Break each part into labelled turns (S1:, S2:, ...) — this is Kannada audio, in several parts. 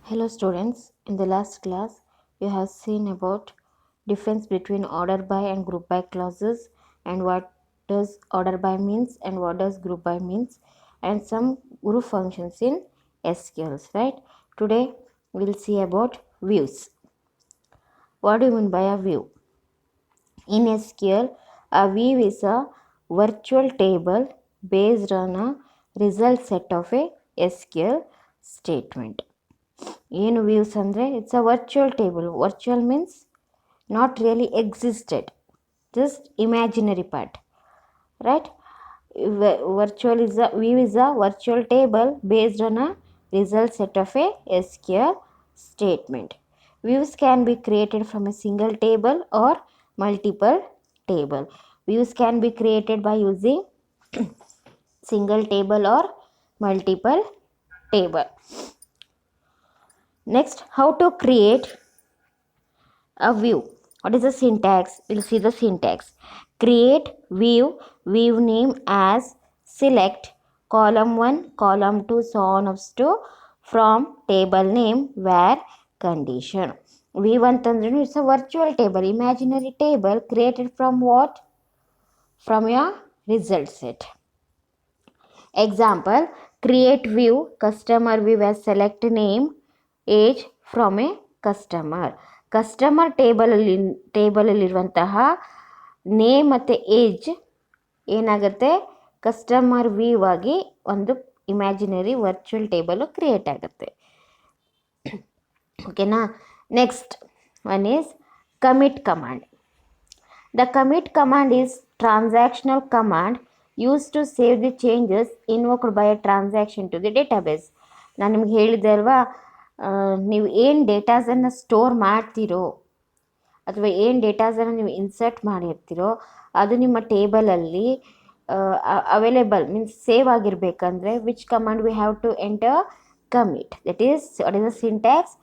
S1: Hello students, in the last class you have seen about difference between order by and group by clauses and what does order by means and what does group by means and some group functions in SQLs, right? Today we'll see about views. What do you mean by a view? In SQL, a view is a virtual table based on a result set of a SQL statement. ಏನು ವ್ಯೂಸ್ ಅಂದರೆ it's a virtual table. Virtual means not really existed, just imaginary part, right? Virtual is a view is a virtual table based on a result set of a SQL statement. Views can be created from a single table or multiple table. Views can be created by using single table or multiple table. Next, how to create a view. What is the syntax? We'll see the syntax. Create view, view name as select column 1, column 2, so on up to from table name where condition. View ಅಂತಂದ್ರೆ it's a virtual table, imaginary table created from what? From your result set. Example, create view, customer view as select name, age from a customer. Customer ಟೇಬಲಲ್ಲಿರುವಂತಹ ನೇಮ್ ಮತ್ತು ಏಜ್ ಏನಾಗುತ್ತೆ, ಕಸ್ಟಮರ್ ವ್ಯೂ ಆಗಿ ಒಂದು ಇಮ್ಯಾಜಿನರಿ ವರ್ಚುವಲ್ ಟೇಬಲು ಕ್ರಿಯೇಟ್ ಆಗುತ್ತೆ. ಓಕೆನಾ? Next one is commit command. The commit command is transactional command use to save the changes invoked by a transaction to the database. ನಾನು ನಿಮ್ಗೆ ಹೇಳಿದ್ದೆ ಅಲ್ವಾ, ನೀವು ಏನು ಡೇಟಾಸನ್ನು ಸ್ಟೋರ್ ಮಾಡ್ತೀರೋ ಅಥವಾ ಏನು ಡೇಟಾಸನ್ನು ನೀವು ಇನ್ಸರ್ಟ್ ಮಾಡಿರ್ತೀರೋ ಅದು ನಿಮ್ಮ ಟೇಬಲಲ್ಲಿ ಅವೈಲೇಬಲ್ ಮೀನ್ಸ್ ಸೇವ್ ಆಗಿರಬೇಕಂದ್ರೆ which command we have to enter? Commit. That is what is the syntax?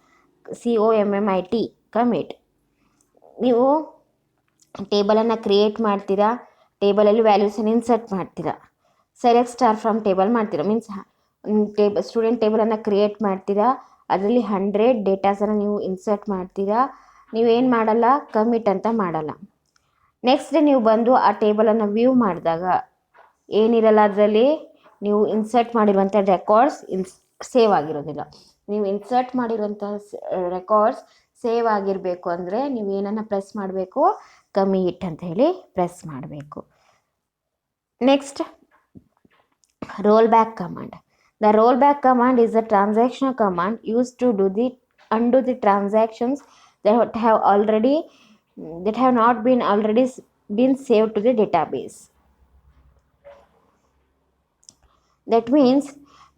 S1: COMMIT, commit. ನೀವು ಟೇಬಲನ್ನು ಕ್ರಿಯೇಟ್ ಮಾಡ್ತೀರಾ, ಟೇಬಲಲ್ಲಿ ವ್ಯಾಲ್ಯೂಸನ್ನು ಇನ್ಸರ್ಟ್ ಮಾಡ್ತೀರಾ, ಸೆಲೆಕ್ಟ್ ಸ್ಟಾರ್ ಫ್ರಮ್ ಟೇಬಲ್ ಮಾಡ್ತೀರಾ, ಮೀನ್ಸ್ ಸ್ಟೂಡೆಂಟ್ ಟೇಬಲನ್ನು ಕ್ರಿಯೇಟ್ ಮಾಡ್ತೀರಾ, ಅದರಲ್ಲಿ 100 ಡೇಟಾಸನ್ನು ನೀವು ಇನ್ಸರ್ಟ್ ಮಾಡ್ತೀರಾ. ನೀವೇನು ಮಾಡಲ್ಲ, ಕಮಿಟ್ ಅಂತ ಮಾಡಲ್ಲ. ನೆಕ್ಸ್ಟ್ ಡೇ ನೀವು ಬಂದು ಆ ಟೇಬಲನ್ನು ವ್ಯೂ ಮಾಡಿದಾಗ ಏನಿರಲ್ಲ, ಅದರಲ್ಲಿ ನೀವು ಇನ್ಸರ್ಟ್ ಮಾಡಿರುವಂಥ ರೆಕಾರ್ಡ್ಸ್ ಸೇವ್ ಆಗಿರೋದಿಲ್ಲ. ನೀವು ಇನ್ಸರ್ಟ್ ಮಾಡಿರುವಂಥ ರೆಕಾರ್ಡ್ಸ್ ಸೇವ್ ಆಗಿರಬೇಕು ಅಂದರೆ ನೀವು ಏನನ್ನು ಪ್ರೆಸ್ ಮಾಡಬೇಕು? ಕಮಿಟ್ ಅಂತ ಹೇಳಿ ಪ್ರೆಸ್ ಮಾಡಬೇಕು. Next, rollback command. The rollback command is a transactional command used to undo the transactions that have not been saved to the database. That means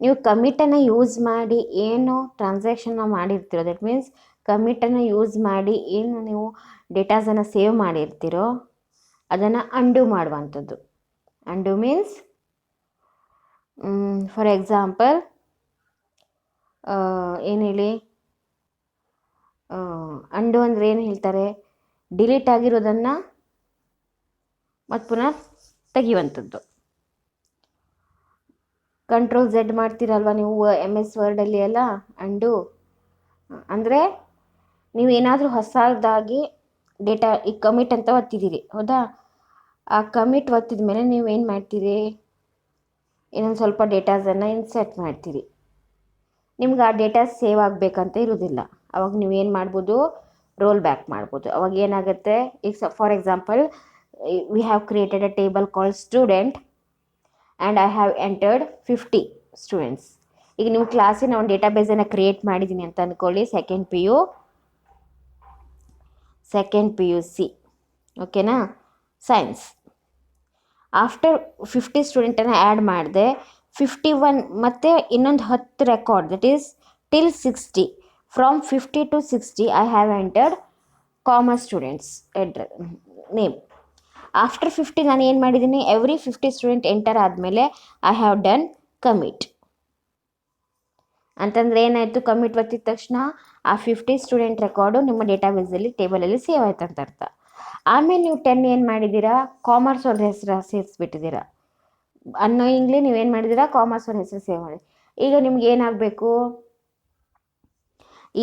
S1: ನೀವು ಕಮಿಟನ್ನು ಯೂಸ್ ಮಾಡಿ ಏನು ಟ್ರಾನ್ಸಾಕ್ಷನ್ನ ಮಾಡಿರ್ತೀರೋ, ದಟ್ ಮೀನ್ಸ್ ಕಮಿಟನ್ನು ಯೂಸ್ ಮಾಡಿ ಏನು ನೀವು ಡೇಟಾಸನ್ನು ಸೇವ್ ಮಾಡಿರ್ತೀರೋ ಅದನ್ನು ಅಂಡು ಮಾಡುವಂಥದ್ದು. ಅಂಡು ಮೀನ್ಸ್ ಫಾರ್ ಎಕ್ಸಾಂಪಲ್ ಏನು ಹೇಳಿ, ಅಂಡು ಅಂದರೆ ಏನು ಹೇಳ್ತಾರೆ? ಡಿಲೀಟ್ ಆಗಿರೋದನ್ನು ಮತ್ತು ಪುನಃ ತೆಗೆಯುವಂಥದ್ದು. ಕಂಟ್ರೋಲ್ Z ಮಾಡ್ತೀರಲ್ವ ನೀವು MS ವರ್ಡಲ್ಲಿ ಎಲ್ಲ, ಅಂಡು ಅಂದರೆ ನೀವೇನಾದರೂ ಹೊಸದಾಗಿ ಡೇಟಾ ಈಗ ಕಮಿಟ್ ಅಂತ ಒತ್ತಿದ್ದೀರಿ, ಹೌದಾ? ಆ ಕಮಿಟ್ ಒತ್ತಿದ ಮೇಲೆ ನೀವೇನು ಮಾಡ್ತೀರಿ? ಇನ್ನೊಂದು ಸ್ವಲ್ಪ ಡೇಟಾಸನ್ನು ಇನ್ಸರ್ಟ್ ಮಾಡ್ತೀರಿ. ನಿಮ್ಗೆ ಆ ಡೇಟಾ ಸೇವ್ ಆಗಬೇಕಂತ ಇರೋದಿಲ್ಲ. ಅವಾಗ ನೀವೇನು ಮಾಡ್ಬೋದು? ರೋಲ್ ಬ್ಯಾಕ್ ಮಾಡ್ಬೋದು. ಅವಾಗ ಏನಾಗುತ್ತೆ, ಈಗ for example V have created a table called student and I have entered 50 students. ಈಗ ನೀವು ಕ್ಲಾಸಿನ ಒಂದು ಡೇಟಾಬೇಸನ್ನು ಕ್ರಿಯೇಟ್ ಮಾಡಿದ್ದೀನಿ ಅಂತ ಅಂದ್ಕೊಳ್ಳಿ, ಸೆಕೆಂಡ್ PUC, ಓಕೆನಾ? ಸೈನ್ಸ್. ಆಫ್ಟರ್ 50 ಸ್ಟೂಡೆಂಟನ್ನು ಆ್ಯಡ್ ಮಾಡಿದೆ, 51 ಮತ್ತು ಇನ್ನೊಂದು 10 record, that is till 60. From 50 to 60 I have entered commerce students name. After 50 ನಾನು ಏನು ಮಾಡಿದ್ದೀನಿ? ಎವ್ರಿ 50 ಸ್ಟೂಡೆಂಟ್ ಎಂಟರ್ ಆದಮೇಲೆ ಐ ಹ್ಯಾವ್ ಡನ್ ಕಮಿಟ್. ಅಂತಂದರೆ ಏನಾಯಿತು? ಕಮಿಟ್ ಒತ್ತಿದ ತಕ್ಷಣ ಆ 50 ಸ್ಟೂಡೆಂಟ್ ರೆಕಾರ್ಡು ನಿಮ್ಮ ಡೇಟಾಬೇಸಲ್ಲಿ ಟೇಬಲಲ್ಲಿ ಸೇವ್ ಆಯ್ತು ಅಂತ ಅರ್ಥ. ಆಮೇಲೆ ನೀವು 10 ಏನು ಮಾಡಿದ್ದೀರಾ? ಕಾಮರ್ಸ್ ಅವ್ರ ಹೆಸರು ಸೇರಿಸ್ಬಿಟ್ಟಿದ್ದೀರಾ. ಅನ್ನೋಯಿಂಗ್ಲಿ ನೀವೇನು ಮಾಡಿದ್ದೀರಾ? ಕಾಮರ್ಸ್ ಅವ್ರ ಹೆಸರು ಸೇವ್ ಮಾಡಿ. ಈಗ ನಿಮ್ಗೆ ಏನಾಗಬೇಕು?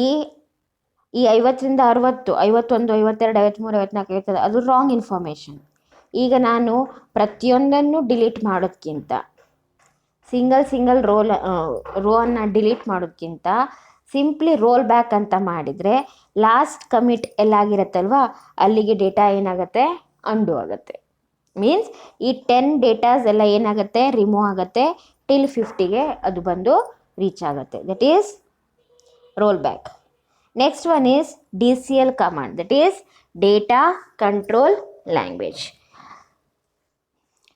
S1: ಈ ಈ 50ರಿಂದ 60, 51, 52, 53, 54 ಇರ್ತದೆ, ಅದು ರಾಂಗ್ ಇನ್ಫಾರ್ಮೇಷನ್. ಈಗ ನಾನು ಪ್ರತಿಯೊಂದನ್ನು ಡಿಲೀಟ್ ಮಾಡೋದಕ್ಕಿಂತ ಸಿಂಗಲ್ ರೋವನ್ನು ಡಿಲೀಟ್ ಮಾಡೋದಕ್ಕಿಂತ ಸಿಂಪ್ಲಿ ರೋಲ್ ಬ್ಯಾಕ್ ಅಂತ ಮಾಡಿದರೆ ಲಾಸ್ಟ್ ಕಮಿಟ್ ಎಲ್ಲಾಗಿರುತ್ತಲ್ವ ಅಲ್ಲಿಗೆ ಡೇಟಾ ಏನಾಗುತ್ತೆ, ಅಂಡು ಆಗುತ್ತೆ. ಮೀನ್ಸ್ ಈ 10 ಡೇಟಾಸ್ ಎಲ್ಲ ಏನಾಗುತ್ತೆ, ರಿಮೂವ್ ಆಗುತ್ತೆ. ಟಿಲ್ 50ಗೆ ಅದು ಬಂದು ರೀಚ್ ಆಗುತ್ತೆ. That is roll back. Next one is DCL command, that is data control language.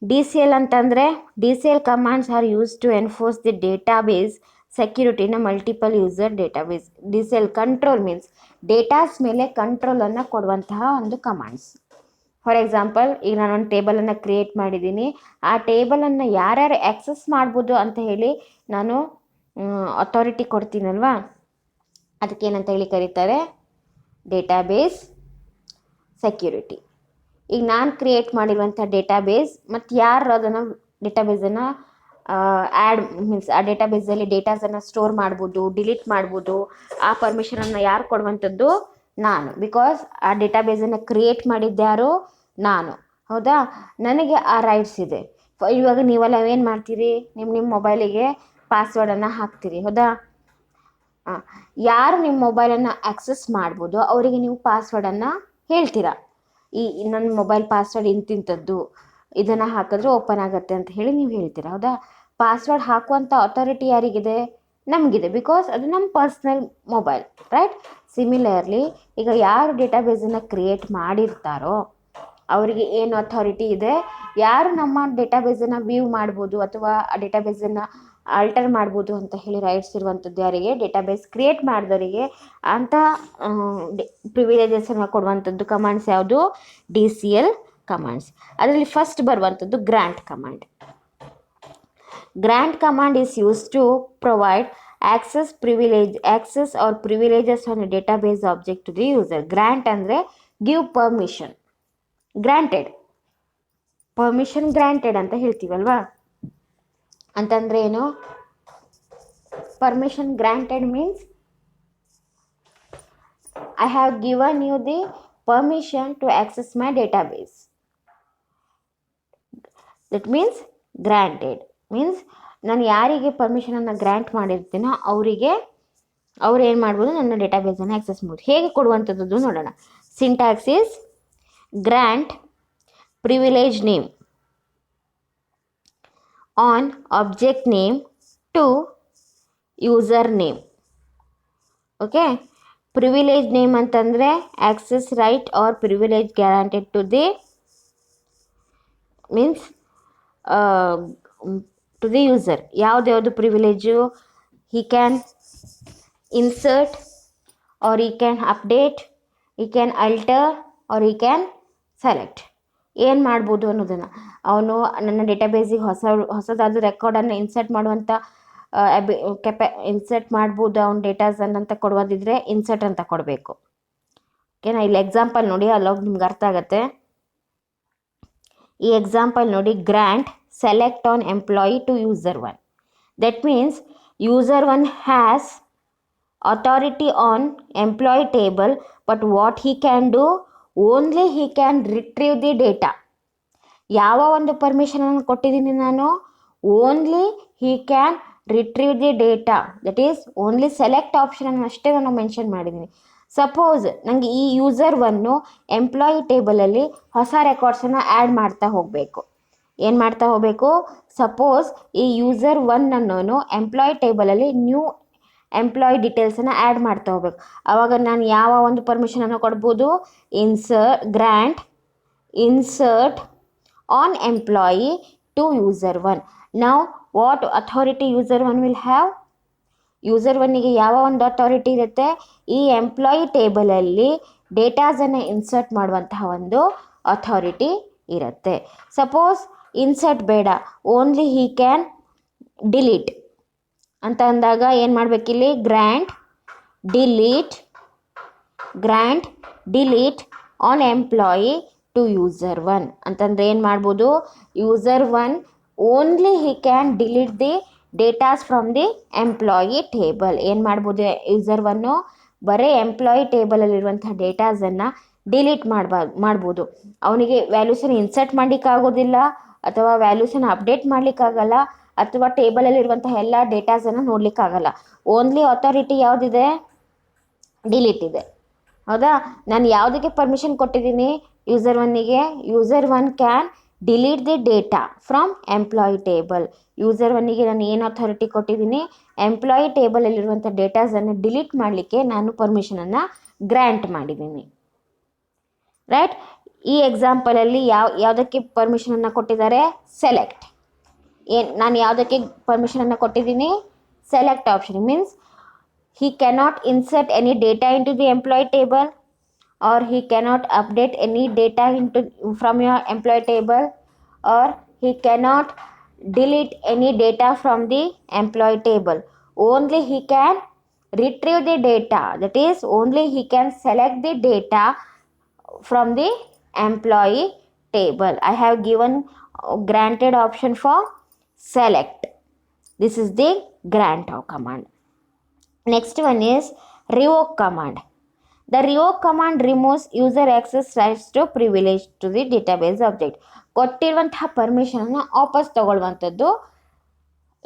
S1: DCL ಅಂತಂದರೆ DCL commands are use to enforce the database ಸೆಕ್ಯೂರಿಟಿನ multiple user database. DCL control means datas ಮೇಲೆ ಕಂಟ್ರೋಲನ್ನು ಕೊಡುವಂತಹ ಒಂದು ಕಮಾಂಡ್ಸ್. ಫಾರ್ ಎಕ್ಸಾಂಪಲ್, ಈಗ ನಾನೊಂದು ಟೇಬಲನ್ನು ಕ್ರಿಯೇಟ್ ಮಾಡಿದ್ದೀನಿ. ಆ ಟೇಬಲನ್ನು ಯಾರ್ಯಾರು ಆ್ಯಕ್ಸಸ್ ಮಾಡ್ಬೋದು ಅಂತ ಹೇಳಿ ನಾನು ಅಥಾರಿಟಿ ಕೊಡ್ತೀನಲ್ವಾ, ಅದಕ್ಕೇನಂತ ಹೇಳಿ ಕರೀತಾರೆ, ಡೇಟಾಬೇಸ್ ಸೆಕ್ಯೂರಿಟಿ. ಈಗ ನಾನು ಕ್ರಿಯೇಟ್ ಮಾಡಿರುವಂಥ ಡೇಟಾಬೇಸ್ ಮತ್ತು ಯಾರು ಅದನ್ನು ಡೇಟಾಬೇಸನ್ನು ಮೀನ್ಸ್ ಆ ಡೇಟಾಬೇಸಲ್ಲಿ ಡೇಟಾಸನ್ನು ಸ್ಟೋರ್ ಮಾಡ್ಬೋದು, ಡಿಲೀಟ್ ಮಾಡ್ಬೋದು, ಆ ಪರ್ಮಿಷನನ್ನು ಯಾರು ಕೊಡುವಂಥದ್ದು, ನಾನು. ಬಿಕಾಸ್ ಆ ಡೇಟಾಬೇಸನ್ನು ಕ್ರಿಯೇಟ್ ಮಾಡಿದ್ದ್ಯಾರು, ನಾನು. ಹೌದಾ, ನನಗೆ ಆ ರೈಟ್ಸ್ ಇದೆ. ಇವಾಗ ನೀವೆಲ್ಲ ಏನು ಮಾಡ್ತೀರಿ, ನಿಮ್ಮ ಮೊಬೈಲಿಗೆ ಪಾಸ್ವರ್ಡನ್ನು ಹಾಕ್ತೀರಿ. ಹೌದಾ, ಯಾರು ನಿಮ್ಮ ಮೊಬೈಲನ್ನು ಆ್ಯಕ್ಸಸ್ ಮಾಡ್ಬೋದು ಅವರಿಗೆ ನೀವು ಪಾಸ್ವರ್ಡನ್ನು ಹೇಳ್ತೀರಾ. ನನ್ನ ಮೊಬೈಲ್ ಪಾಸ್ವರ್ಡ್ ಇಂತಿಂಥದ್ದು, ಇದನ್ನು ಹಾಕಿದ್ರೆ ಓಪನ್ ಆಗುತ್ತೆ ಅಂತ ಹೇಳಿ ನೀವು ಹೇಳ್ತೀರಾ. ಹೌದಾ, ಪಾಸ್ವರ್ಡ್ ಹಾಕುವಂಥ ಅಥಾರಿಟಿ ಯಾರಿಗಿದೆ, ನಮಗಿದೆ. ಬಿಕಾಸ್ ಅದು ನಮ್ಮ ಪರ್ಸ್ನಲ್ ಮೊಬೈಲ್, ರೈಟ್? ಸಿಮಿಲರ್ಲಿ ಈಗ ಯಾರು ಡೇಟಾಬೇಸನ್ನು ಕ್ರಿಯೇಟ್ ಮಾಡಿರ್ತಾರೋ ಅವರಿಗೆ ಏನು ಅಥಾರಿಟಿ ಇದೆ, ಯಾರು ನಮ್ಮ ಡೇಟಾಬೇಸನ್ನು ವ್ಯೂ ಮಾಡ್ಬೋದು ಅಥವಾ ಆ ಡೇಟಾಬೇಸನ್ನು ಆಲ್ಟರ್ ಮಾಡ್ಬೋದು ಅಂತ ಹೇಳಿ ರೈಟ್ಸ್ ಇರುವಂಥದ್ದು ಯಾರಿಗೆ, ಡೇಟಾಬೇಸ್ ಕ್ರಿಯೇಟ್ ಮಾಡಿದವರಿಗೆ. ಅಂಥ ಪ್ರಿವಿಲೇಜಸನ್ನು ಕೊಡುವಂಥದ್ದು ಕಮಾಂಡ್ಸ್ ಯಾವುದು, DCL ಕಮಾಂಡ್ಸ್. ಅದರಲ್ಲಿ ಫಸ್ಟ್ ಬರುವಂಥದ್ದು grant command. Grant command is use to provide access or privileges on a database object to the user. Grant ಅಂದರೆ give permission, granted, permission granted ಅಂತ ಹೇಳ್ತೀವಲ್ವಾ. ಅಂತಂದರೆ ಏನು, permission granted means I have given you the permission to access my database. That means granted means ನಾನು ಯಾರಿಗೆ ಪರ್ಮಿಷನನ್ನು ಗ್ರ್ಯಾಂಟ್ ಮಾಡಿರ್ತೀನೋ ಅವ್ರು ಏನು ಮಾಡ್ಬೋದು, ನನ್ನ ಡೇಟಾಬೇಸನ್ನು ಆ್ಯಕ್ಸೆಸ್ ಮಾಡ್ಬೋದು. ಹೇಗೆ ಕೊಡುವಂಥದ್ದು ನೋಡೋಣ. Syntax is grant privilege name on object name to user name. Okay, privilege name ಅಂತಂದರೆ access right are privilege guaranteed to the means to the user. ಯಾವ್ದು privilege, he can insert or he can update, he can alter or he can select. ಏನು ಮಾಡ್ಬೋದು ಅನ್ನೋದನ್ನು, ಅವನು ನನ್ನ ಡೇಟಾಬೇಸಿಗೆ ಹೊಸದಾದ ರೆಕಾರ್ಡನ್ನು ಇನ್ಸರ್ಟ್ ಮಾಡುವಂಥ ಇನ್ಸರ್ಟ್ ಮಾಡ್ಬೋದು ಅವ್ನ ಡೇಟಾಸನ್ನು ಅಂತ ಕೊಡೋದಿದ್ರೆ ಇನ್ಸರ್ಟ್ ಅಂತ ಕೊಡಬೇಕು. ಓಕೆನಾ, ಇಲ್ಲಿ ಎಕ್ಸಾಂಪಲ್ ನೋಡಿ, ಅಲ್ಲೋಗಿ ನಿಮ್ಗೆ ಅರ್ಥ ಆಗುತ್ತೆ. ಈ ಎಕ್ಸಾಂಪಲ್ ನೋಡಿ, grant select on employee to user 1. That means user 1 has authority on employee table, but what he can do, only he can retrieve the data. ಯಾವ ಒಂದು ಪರ್ಮಿಷನನ್ನು ಕೊಟ್ಟಿದ್ದೀನಿ ನಾನು, only he can retrieve the data. That is only select ಆಪ್ಷನನ್ನು ಅಷ್ಟೇ ನಾನು ಮೆನ್ಷನ್ ಮಾಡಿದ್ದೀನಿ. ಸಪೋಸ್ ನನಗೆ ಈ ಯೂಸರ್ 1 ಎಂಪ್ಲಾಯಿ ಟೇಬಲಲ್ಲಿ ಹೊಸ ರೆಕಾರ್ಡ್ಸನ್ನು ಆ್ಯಡ್ ಮಾಡ್ತಾ ಹೋಗಬೇಕು. ಏನು ಮಾಡ್ತಾ ಹೋಗಬೇಕು, ಸಪೋಸ್ ಈ ಯೂಸರ್ 1 ಅನ್ನೋನು ಎಂಪ್ಲಾಯಿ ಟೇಬಲಲ್ಲಿ ನ್ಯೂ ಎಂಪ್ಲಾಯಿ ಡೀಟೇಲ್ಸನ್ನು ಆ್ಯಡ್ ಮಾಡ್ತಾ ಹೋಗ್ಬೇಕು. ಆವಾಗ ನಾನು ಯಾವ ಒಂದು ಪರ್ಮಿಷನನ್ನು ಕೊಡ್ಬೋದು, grant insert on employee to user 1. ನಾವು what authority user 1 will have, user 1ಗೆ ಯಾವ ಒಂದು ಅಥಾರಿಟಿ ಇರುತ್ತೆ, ಈ ಎಂಪ್ಲಾಯಿ ಟೇಬಲಲ್ಲಿ ಡೇಟಾಸನ್ನು ಇನ್ಸರ್ಟ್ ಮಾಡುವಂತಹ ಒಂದು ಅಥಾರಿಟಿ ಇರುತ್ತೆ. ಸಪೋಸ್ ಇನ್ಸರ್ಟ್ ಬೇಡ, ಓನ್ಲಿ ಹಿ ಕ್ಯಾನ್ ಡಿಲೀಟ್ ಅಂತ ಅಂದಾಗ ಏನು ಮಾಡಬೇಕಿಲ್ಲಿ, grant delete on employee to user 1 ಅಂತಂದರೆ ಏನು ಮಾಡ್ಬೋದು, user 1 only he can delete the datas from the employee table. ಏನು ಮಾಡ್ಬೋದು, ಯೂಸರ್ 1 ಬರೀ ಎಂಪ್ಲಾಯಿ ಟೇಬಲಲ್ಲಿರುವಂತಹ ಡೇಟಾಸನ್ನು ಡಿಲೀಟ್ ಮಾಡ್ಬೋದು. ಅವನಿಗೆ ವ್ಯಾಲ್ಯೂಸನ್ನು ಇನ್ಸರ್ಟ್ ಮಾಡಲಿಕ್ಕಾಗೋದಿಲ್ಲ, ಅಥವಾ ವ್ಯಾಲ್ಯೂಸನ್ನು ಅಪ್ಡೇಟ್ ಮಾಡಲಿಕ್ಕಾಗಲ್ಲ, ಅಥವಾ ಟೇಬಲಲ್ಲಿರುವಂತಹ ಎಲ್ಲ ಡೇಟಾಸನ್ನು ನೋಡಲಿಕ್ಕಾಗಲ್ಲ. ಓನ್ಲಿ ಅಥಾರಿಟಿ ಯಾವುದಿದೆ? ಡಿಲೀಟ್ ಇದೆ. ಹೌದಾ? ನಾನು ಯಾವುದಕ್ಕೆ ಪರ್ಮಿಷನ್ ಕೊಟ್ಟಿದ್ದೀನಿ? ಯೂಸರ್ ಒನ್ನಿಗೆ. User one can delete the data from employee table. User ಒನ್ನಿಗೆ ನಾನು ಏನು ಅಥಾರಿಟಿ ಕೊಟ್ಟಿದ್ದೀನಿ? ಎಂಪ್ಲಾಯಿ ಟೇಬಲಲ್ಲಿರುವಂಥ ಡೇಟಾಸನ್ನು ಡಿಲೀಟ್ ಮಾಡಲಿಕ್ಕೆ ನಾನು ಪರ್ಮಿಷನನ್ನು ಗ್ರ್ಯಾಂಟ್ ಮಾಡಿದ್ದೀನಿ. ರೈಟ್? ಈ ಎಕ್ಸಾಂಪಲಲ್ಲಿ ಯಾವುದಕ್ಕೆ ಪರ್ಮಿಷನನ್ನು ಕೊಟ್ಟಿದ್ದಾರೆ? ಸೆಲೆಕ್ಟ್. ನಾನು ಯಾವುದಕ್ಕೆ ಪರ್ಮಿಷನನ್ನು ಕೊಟ್ಟಿದ್ದೀನಿ? Select option. Means he cannot insert any data into the employee table, or he cannot update any data from your employee table, or he cannot delete any data from the employee table. Only he can retrieve the data, that is only he can select the data from the employee table. I have given granted option for select. This is the grant of command. Next one is revoke command. The revoke command removes user access rights to privilege to the database object. ಕೊಟ್ಟಿರುವಂತಹ ಪರ್ಮಿಷನನ್ನು ವಾಪಸ್ ತಗೊಳ್ಳುವಂಥದ್ದು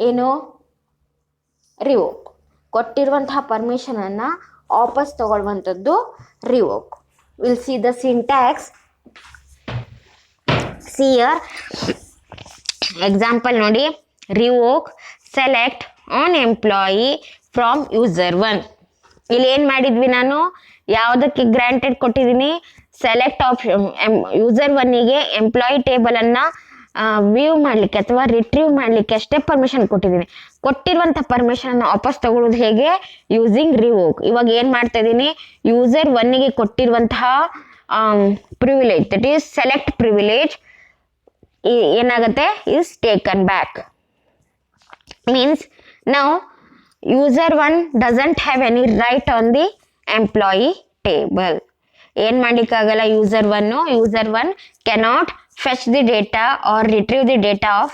S1: ಏನು? ರಿವೋಕ್. ಕೊಟ್ಟಿರುವಂತಹ ಪರ್ಮಿಷನನ್ನು ವಾಪಸ್ ತಗೊಳ್ಳುವಂಥದ್ದು revoke. Will see the syntax. See here example ನೋಡಿ. Revoke select on employee from user one. ಇಲ್ಲಿ ಏನು ಮಾಡಿದ್ವಿ? ನಾನು ಯಾವುದಕ್ಕೆ ಗ್ರಾಂಟೆಡ್ ಕೊಟ್ಟಿದ್ದೀನಿ? Select option. ಯೂಸರ್ ಒನ್ನಿಗೆ ಎಂಪ್ಲಾಯಿ ಟೇಬಲನ್ನು ವ್ಯೂ ಮಾಡಲಿಕ್ಕೆ ಅಥವಾ ರಿಟ್ರೀವ್ ಮಾಡಲಿಕ್ಕೆ ಅಷ್ಟೇ ಪರ್ಮಿಷನ್ ಕೊಟ್ಟಿದ್ದೀನಿ. ಕೊಟ್ಟಿರುವಂಥ ಪರ್ಮಿಷನನ್ನು ವಾಪಸ್ ತಗೊಳ್ಳೋದು ಹೇಗೆ? Using revoke. ಇವಾಗ ಏನು ಮಾಡ್ತಾ ಇದ್ದೀನಿ? ಯೂಸರ್ ಒನ್ನಿಗೆ ಕೊಟ್ಟಿರುವಂತಹ privilege, that is select privilege, ಏನಾಗುತ್ತೆ? Is taken back. ಮೀನ್ಸ್ ನಾವು user 1 doesn't have any right on the employee table. ಏನು ಮಾಡಲಿಕ್ಕಾಗಲ್ಲ user one? User one cannot fetch the data or retrieve the data of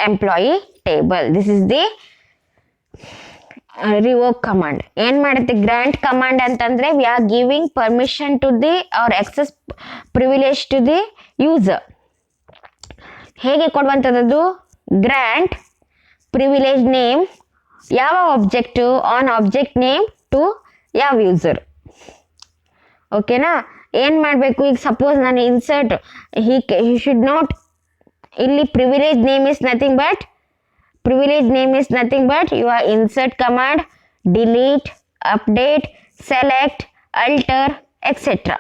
S1: employee table. This is the revoke command. ಏನು ಮಾಡುತ್ತೆ? grant command ಅಂತಂದರೆ we are giving permission to the or access privilege to the user. ಹೇಗೆ ಕೊಡುವಂಥದ್ದು? grant privilege name ಯಾವ object? On object name to ಯಾವ ಯೂಸರ್. ಓಕೆನಾ? ಏನು ಮಾಡಬೇಕು? ಈಗ ಸಪೋಸ್ ನಾನು ಇನ್ಸರ್ಟ್ ಹಿ ಶುಡ್ ನಾಟ್, ಇಲ್ಲಿ privilege name is nothing but your insert command, delete, update, select, alter etcetera.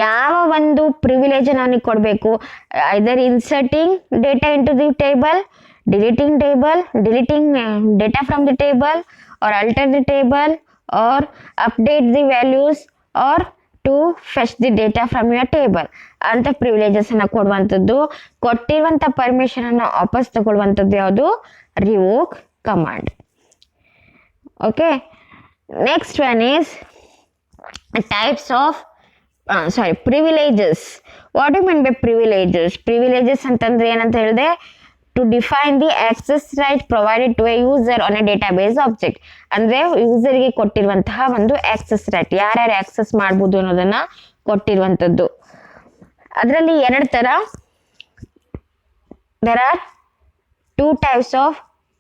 S1: ಯಾವ ಒಂದು ಪ್ರಿವಿಲೇಜ್ ನನಗೆ ಕೊಡಬೇಕು? Either inserting data into the table, deleting data from the table, or alter the table, or update the values, or to fetch the data from your table ಅಂತ ಪ್ರಿವಿಲೇಜಸ್ ಅನ್ನು ಕೊಡುವಂಥದ್ದು. ಕೊಟ್ಟಿರುವಂಥ ಪರ್ಮಿಷನ್ ಅನ್ನು ವಾಪಸ್ ತಗೊಳ್ಳುವಂಥದ್ದು ಯಾವುದು? Revoke command. Okay. Next one is types of privileges. What you mean by privileges ಅಂತಂದ್ರೆ ಏನಂತ ಹೇಳಿದೆ? to define the access right provided to a user on a database object. ಅಂದರೆ ಯೂಸರ್ಗೆ ಕೊಟ್ಟಿರುವಂತಹ ಒಂದು ಆಕ್ಸೆಸ್ ರೈಟ್, ಯಾರ್ಯಾರು ಆಕ್ಸೆಸ್ ಮಾಡ್ಬೋದು ಅನ್ನೋದನ್ನು ಕೊಟ್ಟಿರುವಂಥದ್ದು. ಅದರಲ್ಲಿ ಎರಡು ಥರ. there are two types of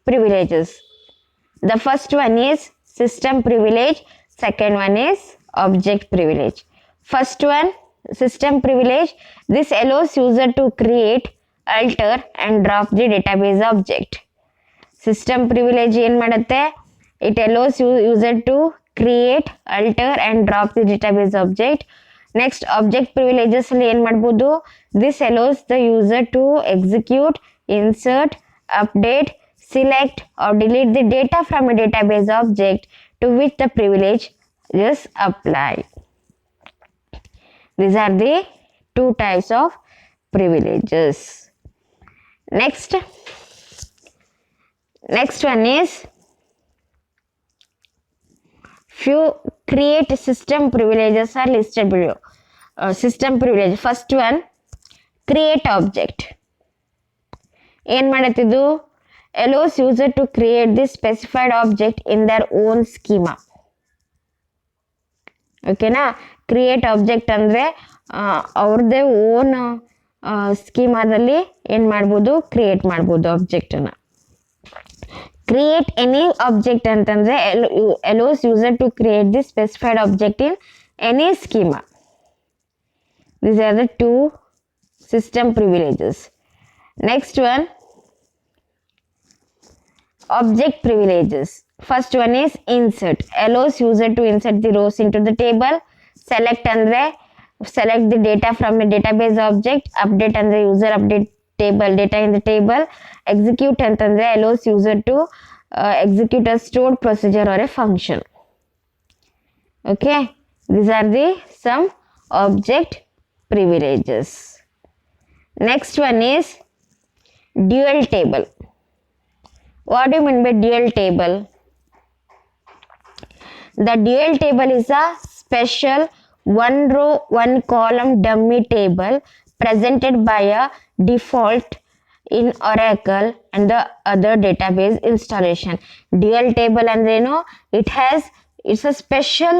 S1: privileges. The first one is system privilege, second one is object privilege. First one, system privilege. This allows user to create, alter and drop the database object. System privilege ಏನು ಮಾಡುತ್ತೆ? It allows user to create, alter and drop the database object. Next, object privileges ಅಲ್ಲಿ ಏನು ಮಾಡ್ಬೋದು? This allows the user to execute, insert, update, select or delete the data from a database object to which the privilege is applied. These are the two types of privileges. Next one is few create system privileges are listed below. System privilege. First one, create object. ಏನು ಮಾಡುತ್ತಿದ್ದು? allows user to create the specified object in their own schema. ಓಕೆನಾ. ಕ್ರಿಯೇಟ್ ಆಬ್ಜೆಕ್ಟ್ ಅಂದರೆ ಅವ್ರದ್ದೇ ಓನ್ ಸ್ಕೀಮಾದಲ್ಲಿ ಏನು ಮಾಡ್ಬೋದು, ಕ್ರಿಯೇಟ್ ಮಾಡ್ಬೋದು ಆಬ್ಜೆಕ್ಟನ್ನು. ಕ್ರಿಯೇಟ್ ಎನಿ ಆಬ್ಜೆಕ್ಟ್ ಅಂತಂದರೆ allows user to create the specified object in any schema. These are the two system privileges. Next one, object privileges. First one is insert. Allows user to insert the rows into the table. Select andre select the data from a database object. Update andre user update table data in the table. Execute antandre allows user to execute a stored procedure or a function. Okay, these are the some object privileges. Next one is dual table. What do you mean by dual table? The dual table is a special one row one column dummy table presented by a default in Oracle and the other database installation. Dual table andreno, it's a special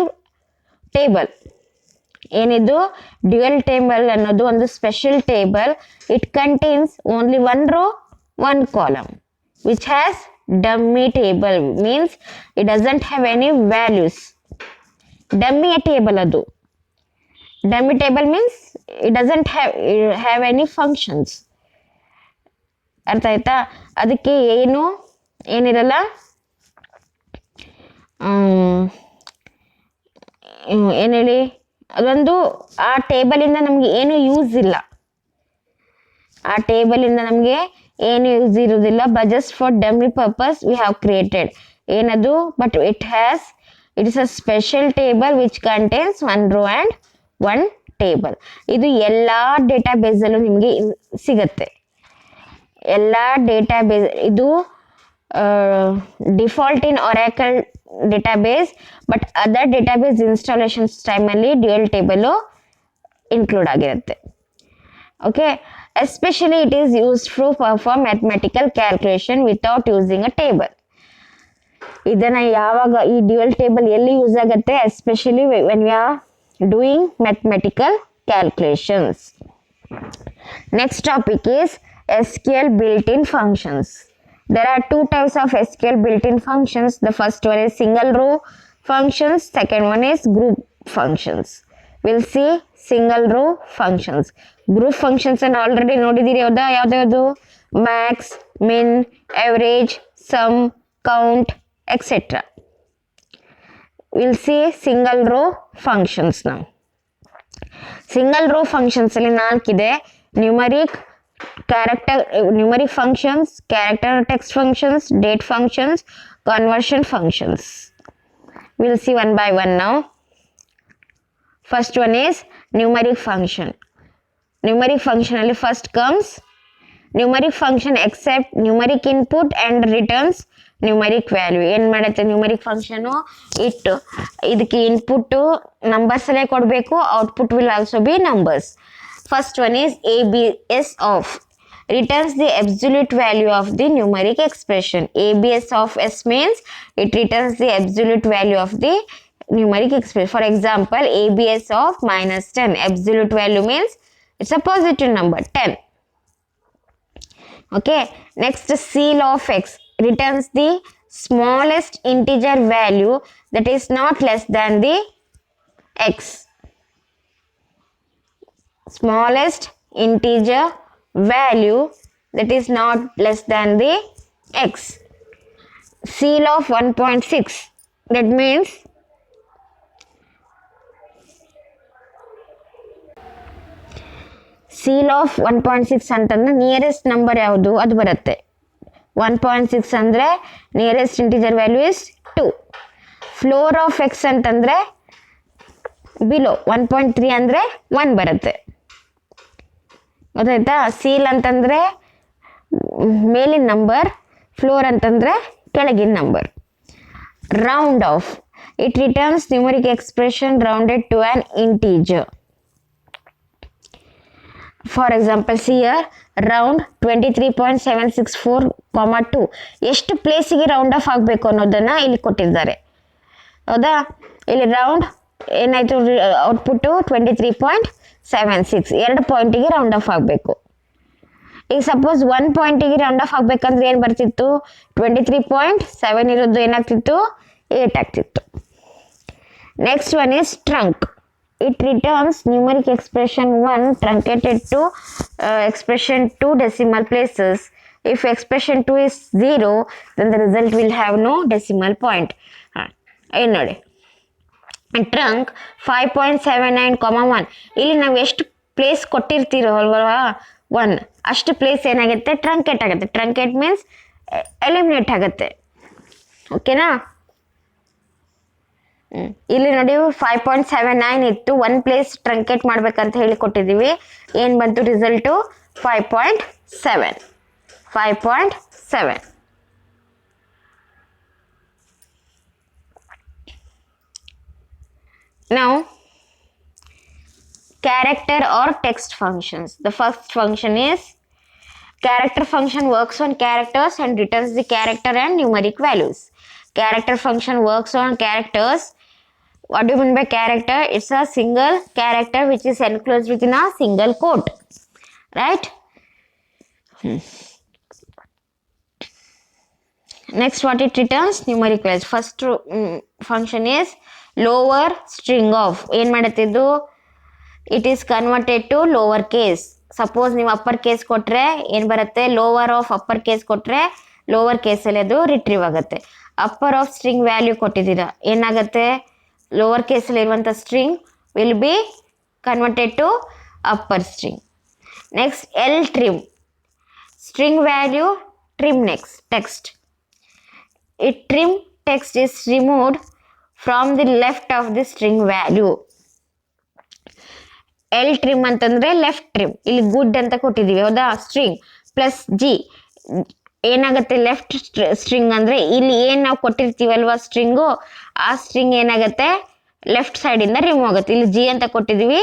S1: table. ಏನಿದು ಡ್ಯುಯಲ್ ಟೇಬಲ್ ಅನ್ನೋದು ಒಂದು special table. It contains only one row one column which has dummy table, means it doesn't have any values. ಡಮ್ಮಿಯ ಟೇಬಲ್ ಅದು. Dummy table means it doesn't have any functions. ಅರ್ಥ ಆಯ್ತಾ? ಅದಕ್ಕೆ ಏನಿರಲ್ಲ, ಏನು ಹೇಳಿ, ಅದೊಂದು ಆ ಟೇಬಲಿಂದ ನಮಗೆ ಏನು ಯೂಸ್ ಇಲ್ಲ. ಆ ಟೇಬಲಿಂದ ನಮಗೆ ಏನು ಯೂಸ್ ಇರೋದಿಲ್ಲ. But just for dummy purpose we have created. ಏನದು? But it is a special table which contains one row and one table. ಇದು ಎಲ್ಲ ಡೇಟಾಬೇಸಲ್ಲೂ ನಿಮಗೆ ಸಿಗತ್ತೆ. ಎಲ್ಲ ಡೇಟಾಬೇಸ್ ಇದು default in Oracle database, but other database installations ಟೈಮಲ್ಲಿ ಡ್ಯುಯಲ್ ಟೇಬಲು ಇನ್ಕ್ಲೂಡ್ ಆಗಿರುತ್ತೆ. Okay, especially it is used to perform mathematical calculation without using a table. ಇದನ್ನು ಯಾವಾಗ ಈ ಡ್ಯುಯಲ್ ಟೇಬಲ್ ಎಲ್ಲಿ ಯೂಸ್ ಆಗುತ್ತೆ? Especially when we are doing mathematical calculations. Next topic is SQL built-in functions. There are two types of SQL built-in functions. The first one is single row functions. Second one is group functions. We'll see single row functions. Group functions and already ನೋಡಿದ್ದೀರಿ. ಯಾವ್ದು? max, min, average, sum, count, etc. We'll see single row functions now. Single row functions ಅಲ್ಲಿ ನಾಲ್ಕಿದೆ. numeric functions, character text functions, date functions, conversion functions. We'll see one by one now. First one is numeric function. Numeric function only first comes numeric function accept numeric input and returns numeric value. ಏನು ಮಾಡುತ್ತೆ numeric function? ಇದಕ್ಕೆ ಇನ್ಪುಟ್ ನಂಬರ್ಸ್ ಅಲ್ಲೇ ಕೊಡಬೇಕು, output will also be numbers. First one is ABS of, returns the absolute value of the numeric expression. ABS of S means it returns the absolute value of the numeric expression. For example, ABS of -10, absolute value means it's a positive number 10. Okay, next seal of X returns the smallest integer value that is not less than the X. Smallest integer value that is not less than the X. Seal of 1.6, that means seal of 1.6 ಅಂತಂದ್ರೆ ನಿಯರೆಸ್ಟ್ ನಂಬರ್ ಯಾವುದು ಅದು ಬರುತ್ತೆ. 1.6 ಅಂದರೆ nearest integer value is 2. Floor of x ಅಂತಂದರೆ ಬಿಲೋ 1.3 ಅಂದರೆ 1 ಬರುತ್ತೆ. ಗೊತ್ತಾಯ್ತಾ? ಸೀಲ್ ಅಂತಂದರೆ ಮೇಲಿನ ನಂಬರ್, ಫ್ಲೋರ್ ಅಂತಂದರೆ ಕೆಳಗಿನ number. Round off, it returns numeric expression rounded to an integer. For example see here round 23.764, 2 ಎಷ್ಟು ಪ್ಲೇಸಿಗೆ ರೌಂಡ್ ಆಫ್ ಆಗಬೇಕು ಅನ್ನೋದನ್ನು ಇಲ್ಲಿ ಕೊಟ್ಟಿದ್ದಾರೆ. ಹೌದಾ? ಇಲ್ಲಿ ರೌಂಡ್ ಏನಾಯಿತು ಔಟ್ಪುಟ್ಟು 23.76 2 ಪಾಯಿಂಟಿಗೆ ರೌಂಡ್ ಆಫ್ ಆಗಬೇಕು. ಈಗ ಸಪೋಸ್ 1 ಪಾಯಿಂಟಿಗೆ ರೌಂಡ್ ಆಫ್ ಆಗಬೇಕಂದ್ರೆ ಏನು ಬರ್ತಿತ್ತು 23.7 ಇರೋದು ಏನಾಗ್ತಿತ್ತು 8 ಆಗ್ತಿತ್ತು. Next one is trunk. It returns numeric expression 1 truncated to expression 2 decimal places. If expression 2 is 0, then the result will have no decimal point. ಏನು ನೋಡಿ ಟ್ರಂಕ್ 5.79, ಇಲ್ಲಿ ನಾವು ಎಷ್ಟು ಪ್ಲೇಸ್ ಕೊಟ್ಟಿರ್ತೀರೋ ಅಲ್ವಾ 1 ಅಷ್ಟು ಪ್ಲೇಸ್ ಏನಾಗುತ್ತೆ ಟ್ರಂಕೆಟ್ ಆಗುತ್ತೆ. ಟ್ರಂಕೆಟ್ ಮೀನ್ಸ್ ಎಲಿಮಿನೇಟ್ ಆಗುತ್ತೆ. ಓಕೆನಾ? ಇಲ್ಲಿ ನೋಡಿ 5.79 ಇತ್ತು, 1 ಪ್ಲೇಸ್ ಟ್ರಂಕೆಟ್ ಮಾಡ್ಬೇಕಂತ ಹೇಳಿ ಕೊಟ್ಟಿದ್ದೀವಿ. ಏನು ಬಂತು result 5.7. Now, character or text functions. The first function is character function works on characters and returns the character and numeric values. Character function works on characters. What do you mean by character? It's a single character which is enclosed within a single quote. Right? Next, what it returns? Numeric values. First function is lower string of. ಏನು ಮಾಡುತ್ತಿದ್ದು it is converted to lower case. Suppose ನೀವು ಅಪ್ಪರ್ ಕೇಸ್ ಕೊಟ್ಟರೆ ಏನು ಬರುತ್ತೆ ಲೋವರ್ ಆಫ್ ಅಪ್ಪರ್ ಕೇಸ್ ಕೊಟ್ಟರೆ ಲೋವರ್ ಕೇಸಲ್ಲಿ ಅದು ರಿಟ್ರೀವ್ ಆಗುತ್ತೆ. ಅಪ್ಪರ್ ಆಫ್ ಸ್ಟ್ರಿಂಗ್ ವ್ಯಾಲ್ಯೂ ಕೊಟ್ಟಿದ್ದೀರಾ ಏನಾಗುತ್ತೆ ಲೋವರ್ ಕೇಸಲ್ಲಿ ಇರುವಂಥ string will be converted to upper string. Next L trim string value trim next text. It trim text is removed from the left of the string value. L trim ಅಂತಂದರೆ ಲೆಫ್ಟ್ ಟ್ರಿಮ್. ಇಲ್ಲಿ ಗುಡ್ ಅಂತ ಕೊಟ್ಟಿದ್ದೀವಿ ಹೌದಾ ಸ್ಟ್ರಿಂಗ್ ಪ್ಲಸ್ ಜಿ ಏನಾಗುತ್ತೆ ಲೆಫ್ಟ್ ಸ್ಟ್ರಿಂಗ್ ಅಂದರೆ ಇಲ್ಲಿ ಏನು ನಾವು ಕೊಟ್ಟಿರ್ತೀವಲ್ವ ಸ್ಟ್ರಿಂಗು ಆ ಸ್ಟ್ರಿಂಗ್ ಏನಾಗುತ್ತೆ ಲೆಫ್ಟ್ ಸೈಡಿಂದ ರಿಮೂವ್ ಆಗುತ್ತೆ. ಇಲ್ಲಿ ಜಿ ಅಂತ ಕೊಟ್ಟಿದ್ದೀವಿ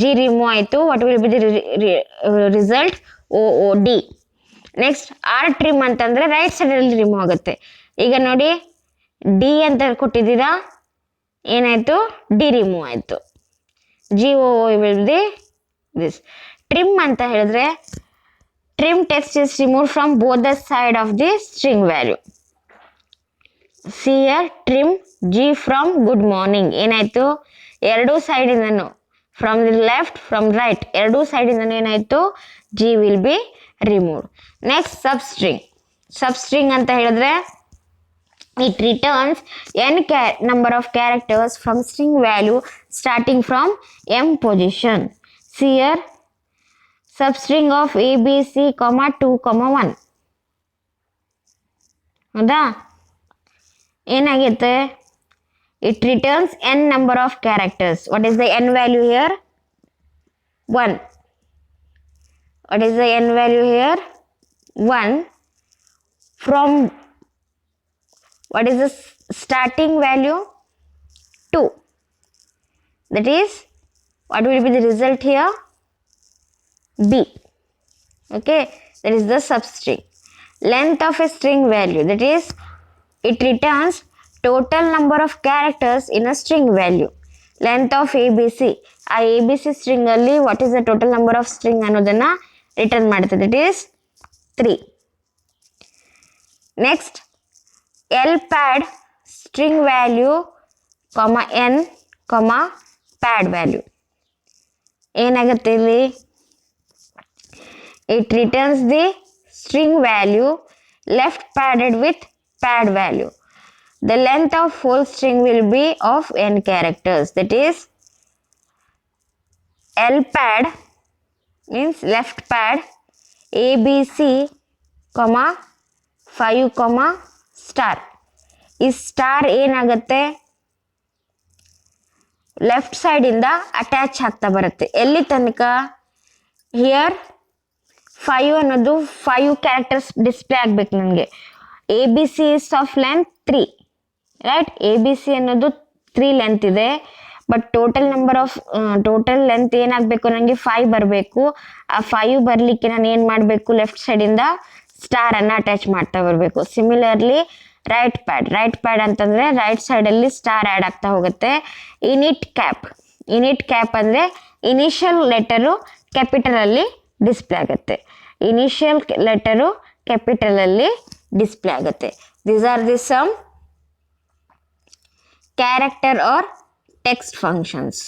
S1: ಜಿ ರಿಮೂವ್ ಆಯಿತು. What will be the result OOD. Next R trim ಅಂತಂದರೆ ರೈಟ್ ಸೈಡಲ್ಲಿ ರಿಮೂವ್ ಆಗುತ್ತೆ. ಈಗ ನೋಡಿ ಡಿ ಅಂತ ಕೊಟ್ಟಿದ್ದೀರಾ ಏನಾಯಿತು ಡಿ ರಿಮೂವ್ ಆಯಿತು. GOO will be this. Trim ಅಂತ ಹೇಳಿದ್ರೆ trim text is removed from both the side of the string value. See here trim G from good morning ಏನಾಯಿತು ಎರಡೂ ಸೈಡಿಂದನು from the left from right ಎರಡೂ ಸೈಡಿಂದನು ಏನಾಯಿತು G will be removed. Next substring ಅಂತ ಹೇಳಿದ್ರೆ it returns n number of characters from string value starting from m position. See here substring of ABC, 2, 1 ಹೌದಾ ಏನಾಗುತ್ತೆ it returns n number of characters. What is the n value here? 1. What is the n value here? 1. From what is the starting value? 2. That is what will be the result here? B. Okay, that is the substring. Length of a string value, that is it returns total number of characters in a string value. Length of ABC, ಆ ABC string ಅಲ್ಲಿ what is the total number of string ಅನ್ನೋದನ್ನ ರಿಟರ್ನ್ ಮಾಡುತ್ತೆ, that is 3. Next LPAD string value, n, pad value ಏನಾಗುತ್ತೆ ಇಲ್ಲಿ it returns the string value left padded with pad value. The length of whole string will be of n characters, that is LPAD means left pad ABC, 5, star. ಈ ಸ್ಟಾರ್ ಏನಾಗುತ್ತೆ ಲೆಫ್ಟ್ ಸೈಡಿಂದ ಅಟ್ಯಾಚ್ ಆಗ್ತಾ ಬರುತ್ತೆ ಎಲ್ಲಿ ತನಕ ಹಿಯರ್ 5 ಅನ್ನೋದು 5 ಕ್ಯಾರೆಕ್ಟರ್ಸ್ ಡಿಸ್ಪ್ಲೇ ಆಗಬೇಕು ನನಗೆ. ABC is of length 3 right. ABC ಅನ್ನೋದು 3 ಲೆಂತ್ ಇದೆ ಬಟ್ ಟೋಟಲ್ ಲೆಂತ್ ಏನಾಗಬೇಕು ನನಗೆ 5 ಬರಬೇಕು. ಆ 5 ಬರಲಿಕ್ಕೆ ನಾನು ಏನು ಮಾಡಬೇಕು ಲೆಫ್ಟ್ ಸೈಡಿಂದ ಸ್ಟಾರನ್ನು ಅಟ್ಯಾಚ್ ಮಾಡ್ತಾ ಬರಬೇಕು. ಸಿಮಿಲರ್ಲಿ ರೈಟ್ ಪ್ಯಾಡ್ ಅಂತಂದರೆ ರೈಟ್ ಸೈಡಲ್ಲಿ ಸ್ಟಾರ್ ಆ್ಯಡ್ ಆಗ್ತಾ ಹೋಗುತ್ತೆ. ಇನಿಟ್ ಕ್ಯಾಪ್ ಅಂದರೆ ಇನಿಷಿಯಲ್ ಲೆಟರು ಕ್ಯಾಪಿಟಲಲ್ಲಿ ಡಿಸ್ಪ್ಲೇ ಆಗುತ್ತೆ. ಇನಿಷಿಯಲ್ ಲೆಟರು ಕ್ಯಾಪಿಟಲಲ್ಲಿ ಡಿಸ್ಪ್ಲೇ ಆಗುತ್ತೆ. These are the some character or text functions.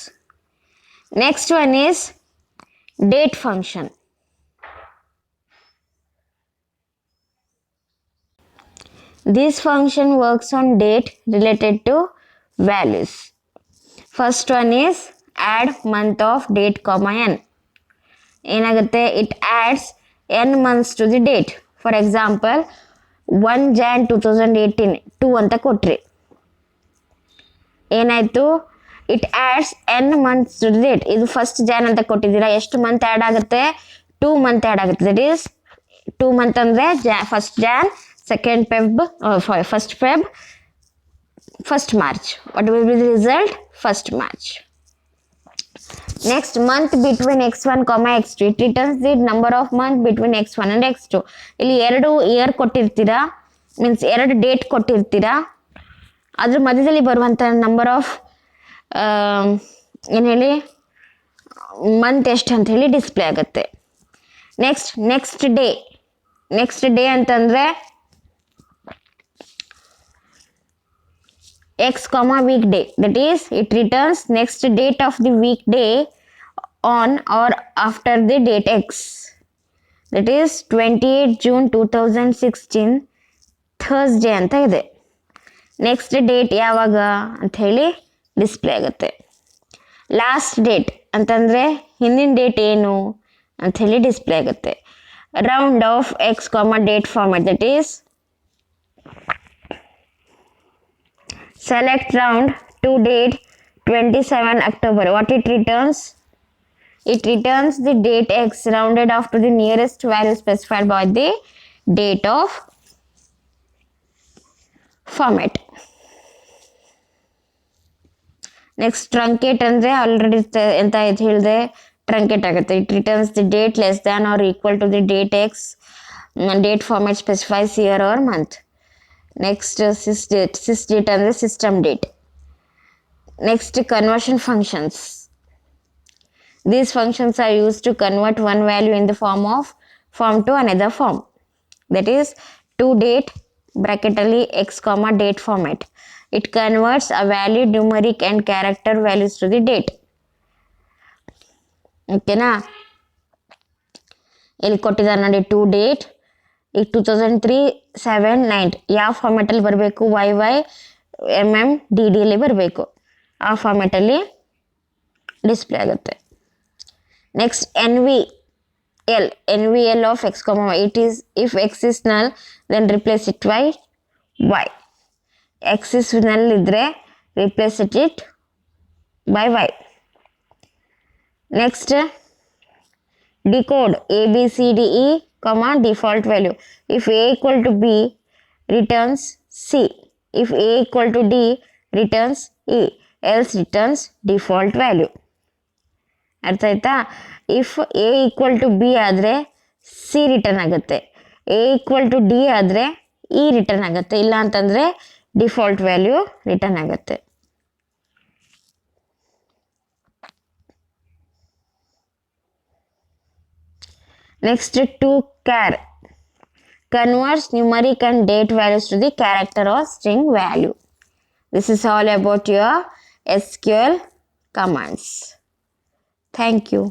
S1: Next one is date function. This function works on date related to values. First one is add month of date comma n. ಏನಾಗುತ್ತೆ, it adds n months to the date. For example 1 Jan 2018 2 ಅಂತ ಕೊಟ್ರಿ, ಏನಾಯ್ತು, it adds n months to date. ಇದು ಫಸ್ಟ್ ಜಾನ್ ಅಂತ ಕೊಟ್ಟಿದ್ದೀರಾ, ಎಷ್ಟು ಮಂತ್ ಆ್ಯಡ್ ಆಗುತ್ತೆ, 2 ಮಂತ್ ಆ್ಯಡ್ ಆಗುತ್ತೆ. ದಟ್ ಈಸ್ 2 ಮಂತ್ ಅಂದರೆ first Jan, second Feb, first Feb, first March. What will be the result, first March. Next month between x1, x2. It returns the number of month between x1 and x2. ಇಲ್ಲಿ 2 ಇಯರ್ ಕೊಟ್ಟಿರ್ತೀರಾ, ಮೀನ್ಸ್ 2 ಡೇಟ್ ಕೊಟ್ಟಿರ್ತೀರಾ, ಅದ್ರ ಮಧ್ಯದಲ್ಲಿ ಬರುವಂಥ ನಂಬರ್ ಆಫ್ ಏನು ಹೇಳಿ ಮಂತ್ ಎಷ್ಟು ಅಂತ ಹೇಳಿ ಡಿಸ್ಪ್ಲೇ ಆಗುತ್ತೆ. ನೆಕ್ಸ್ಟ್ ಡೇ ಅಂತಂದರೆ x, week day. That is, it returns next date of the weekday on or after the date x. That is 28 June 2016 Thursday ಅಂತ ಇದೆ. ನೆಕ್ಸ್ಟ್ ಡೇಟ್ ಯಾವಾಗ ಅಂತ ಹೇಳಿ ಡಿಸ್ಪ್ಲೇ ಆಗುತ್ತೆ. ಲಾಸ್ಟ್ ಡೇಟ್ ಅಂತಂದರೆ ಹಿಂದಿನ ಡೇಟ್ ಏನು ಅಂಥೇಳಿ ಡಿಸ್ಪ್ಲೇ ಆಗುತ್ತೆ. Round of X date format. That is select round to date 27 October. What it returns? It returns the date x rounded off to the nearest value specified by the date of format. Next truncate ಅಂದರೆ ಆಲ್ರೆಡಿ ಎಂತ ಆಯ್ತು ಹೇಳಿದೆ, ಟ್ರಂಕೇಟ್ ಆಗುತ್ತೆ. It returns the date less than or equal to the date x date format specifies year or month. Next sys date ಅಂದರೆ system date. Next conversion functions. These functions are used to convert one value in the form to another form. That is, to date bracketally x date format. It converts a value numeric and character values to the date. ಓಕೆನಾ, ಇಲ್ಲಿ ಕೊಟ್ಟಿದ್ದಾರೆ ನೋಡಿ, ಟು ಡೇಟ್. ಈಗ 2003 7 9 ಯಾವ ಫಾರ್ಮ್ಯಾಟಲ್ಲಿ ಬರಬೇಕು, YY MM DDಯಲ್ಲಿ ಬರಬೇಕು, ಆ ಫಾರ್ಮ್ಯಾಟಲ್ಲಿ ಡಿಸ್ಪ್ಲೇ ಆಗುತ್ತೆ. Next NVL of x, it is if x is null then replace it by y. x is null ಇದ್ರೆ replace it by y. Next decode ABCDE, default value. If a equal to b returns c, if a equal to d returns e, else returns default value. ಅರ್ಥ ಆಯ್ತಾ? If A equal to B ಆದರೆ ಸಿ ರಿಟರ್ನ್ ಆಗುತ್ತೆ, ಎ ಈಕ್ವಲ್ ಟು ಡಿ ಆದರೆ ಇ ರಿಟರ್ನ್ ಆಗುತ್ತೆ, ಇಲ್ಲ ಅಂತಂದರೆ ಡಿಫಾಲ್ಟ್ ವ್ಯಾಲ್ಯೂ ರಿಟರ್ನ್ ಆಗುತ್ತೆ. Next to char converts numeric and date values to the character or string value. This is all about your SQL commands. Thank you.